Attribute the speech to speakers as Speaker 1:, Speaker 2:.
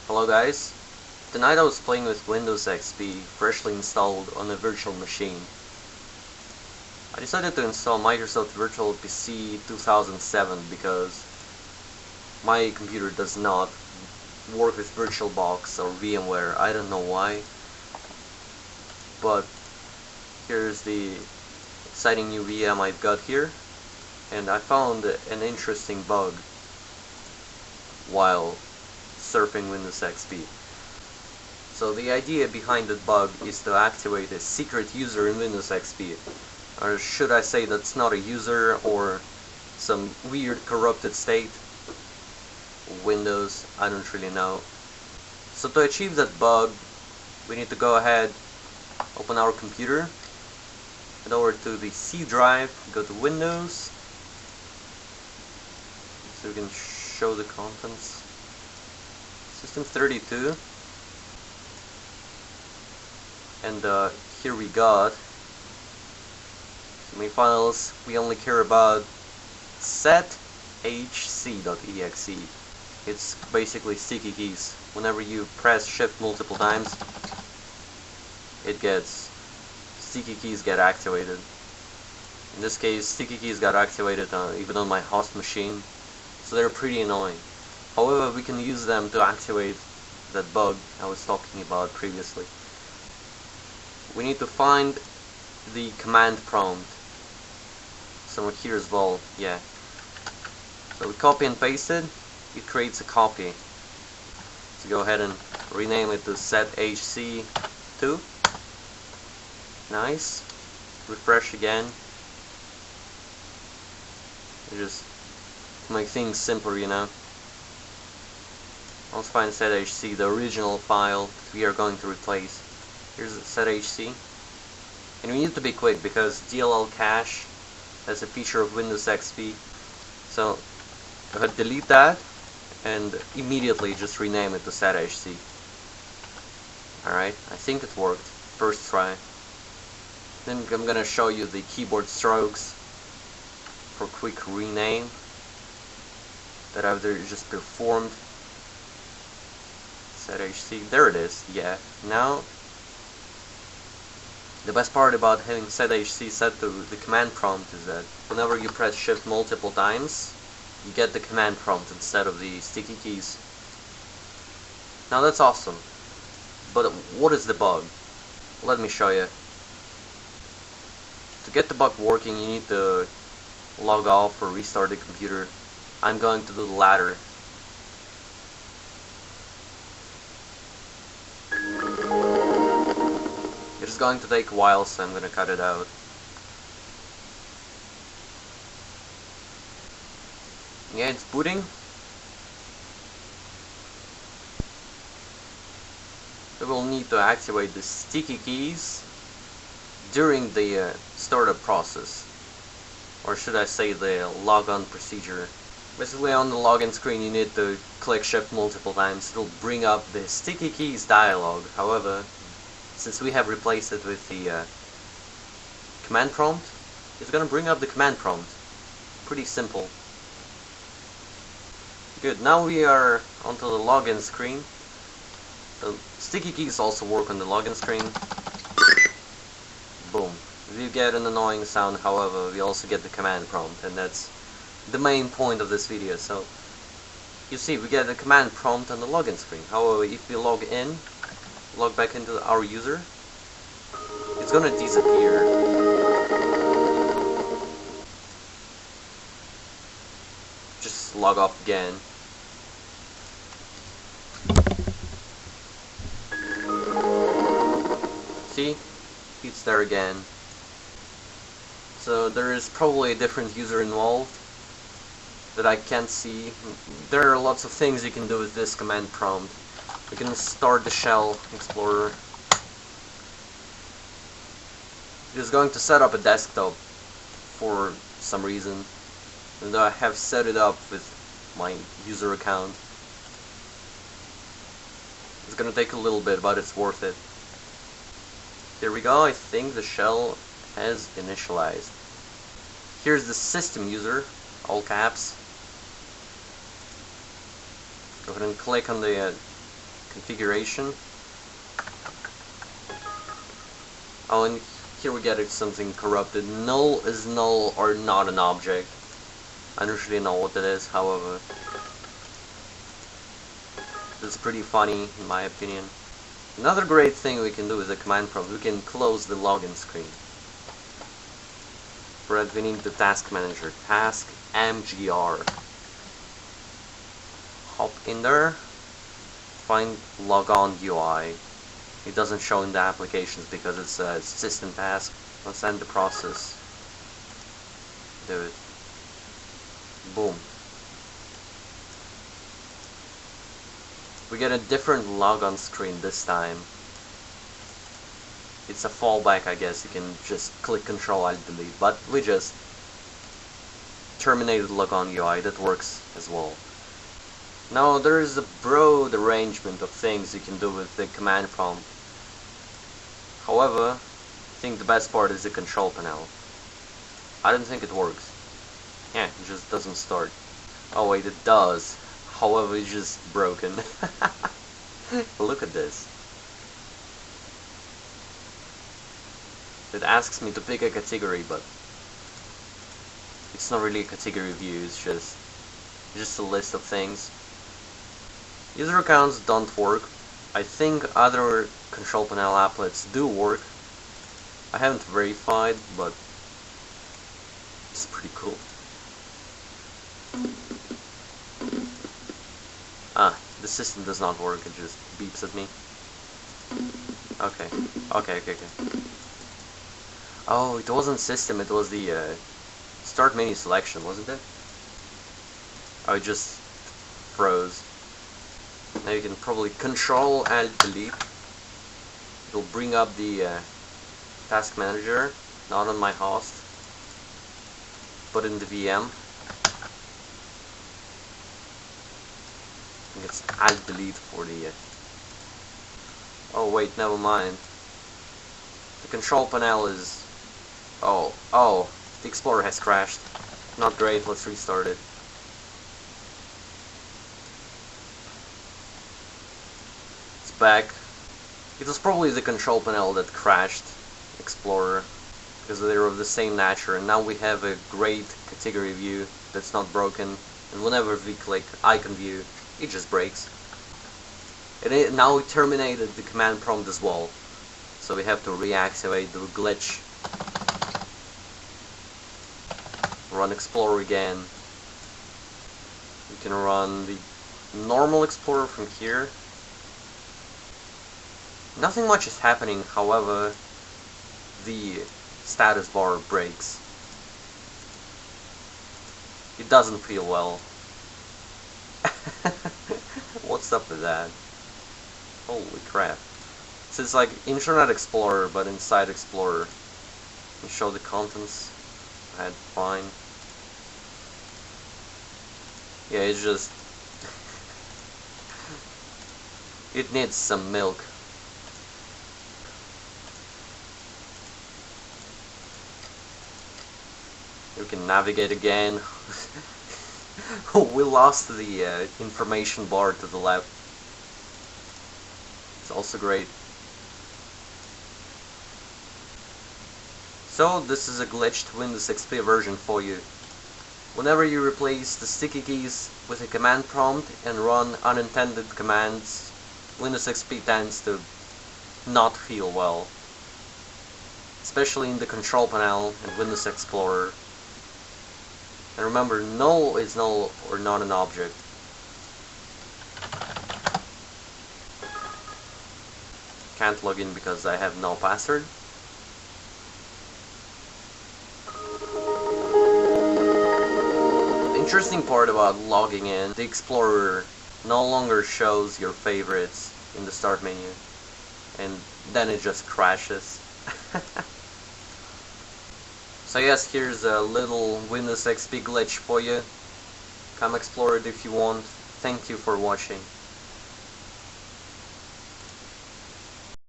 Speaker 1: Hello guys, tonight I was playing with Windows XP, freshly installed on a virtual machine. I decided to install Microsoft Virtual PC 2007 because my computer does not work with VirtualBox or VMware. I don't know why, but here's the exciting new VM I've got here, and I found an interesting bug while surfing Windows XP. So the idea behind that bug is to activate a secret user in Windows XP. Or should I say that's not a user or some weird corrupted state? Windows, I don't really know. So to achieve that bug, we need to go ahead, open our computer, head over to the C drive, go to Windows, so we can show the contents. System 32, and here we got so many files. We only care about sethc.exe. It's basically sticky keys. Whenever you press shift multiple times, sticky keys get activated. In this case, sticky keys got activated even on my host machine, so they're pretty annoying. However, we can use them to activate that bug I was talking about previously. We need to find the command prompt. Somewhere here as well, yeah. So we copy and paste it, it creates a copy. So go ahead and rename it to sethc2. Nice. Refresh again. Just to make things simpler, you know. Let's find sethc, the original file that we are going to replace. Here's sethc. And we need to be quick because DLL cache has a feature of Windows XP. So go ahead, delete that and immediately just rename it to sethc. Alright, I think it worked. First try. Then I'm gonna show you the keyboard strokes for quick rename that I've just performed. sethc, there it is, yeah. Now, the best part about having sethc set to the command prompt is that whenever you press shift multiple times, you get the command prompt instead of the sticky keys. Now that's awesome, but what is the bug? Let me show you. To get the bug working, you need to log off or restart the computer. I'm going to do the latter. It's going to take a while, so I'm going to cut it out. Yeah, it's booting. We will need to activate the sticky keys during the startup process. Or should I say the logon procedure. Basically on the login screen you need to click shift multiple times. It will bring up the sticky keys dialog. However, since we have replaced it with the command prompt, it's going to bring up the command prompt. Pretty simple. Good, now we are onto the login screen. The sticky keys also work on the login screen. Boom. We get an annoying sound, however, we also get the command prompt, and that's the main point of this video. So, you see, we get the command prompt on the login screen. However, if we log back into our user, it's gonna disappear. Just log off again. See? It's there again. So there is probably a different user involved that I can't see. There are lots of things you can do with this command prompt. You can start the shell explorer. It is going to set up a desktop for some reason, and I have set it up with my user account. It's gonna take a little bit, but it's worth it. Here we go. I think the shell has initialized. Here's the system user, all caps. Go ahead and click on the configuration. Oh, and here we get something corrupted. Null is null or not an object. I don't really know what that is, however. That's pretty funny, in my opinion. Another great thing we can do with the command prompt, we can close the login screen. For that we need the task manager. Task mgr. Hop in there. Find logon UI. It doesn't show in the applications because it's a system task. Let's end the process. Do it. Boom. We get a different logon screen this time. It's a fallback, I guess. You can just click Ctrl-Alt-Delete, but we just terminated logon UI. That works as well. Now there is a broad arrangement of things you can do with the command prompt. However, I think the best part is the control panel. I don't think it works. Yeah, it just doesn't start. Oh wait, it does. However, it's just broken. Look at this. It asks me to pick a category, but it's not really a category view, it's just a list of things. User accounts don't work. I think other control panel applets do work. I haven't verified, but it's pretty cool. Ah, the system does not work, it just beeps at me. Okay. Oh, it wasn't system, it was the start menu selection, wasn't it? Oh, it just froze. Now you can probably Ctrl-Alt-Delete. It'll bring up the task manager, not on my host, but in the VM. I think it's Alt-Delete for the... Oh wait, never mind. The control panel is... Oh, the Explorer has crashed. Not great, let's restart it. It's back. It was probably the control panel that crashed Explorer, because they were of the same nature, and now we have a great category view that's not broken, and whenever we click icon view, it just breaks. Now we terminated the command prompt as well, so we have to reactivate the glitch. Run Explorer again. We can run the normal Explorer from here. Nothing much is happening, however, the status bar breaks. It doesn't feel well. What's up with that? Holy crap. So it's like Internet Explorer, but inside Explorer. You show the contents. I had fine. Yeah, it's just... it needs some milk. We can navigate again. We lost the information bar to the left. It's also great. So this is a glitched Windows XP version for you. Whenever you replace the sticky keys with a command prompt and run unintended commands, Windows XP tends to not feel well. Especially in the control panel and Windows Explorer. And remember, null is null or not an object. Can't log in because I have no password. The interesting part about logging in, the Explorer no longer shows your favorites in the start menu. And then it just crashes. So yes, here's a little Windows XP glitch for you. Come explore it if you want. Thank you for watching.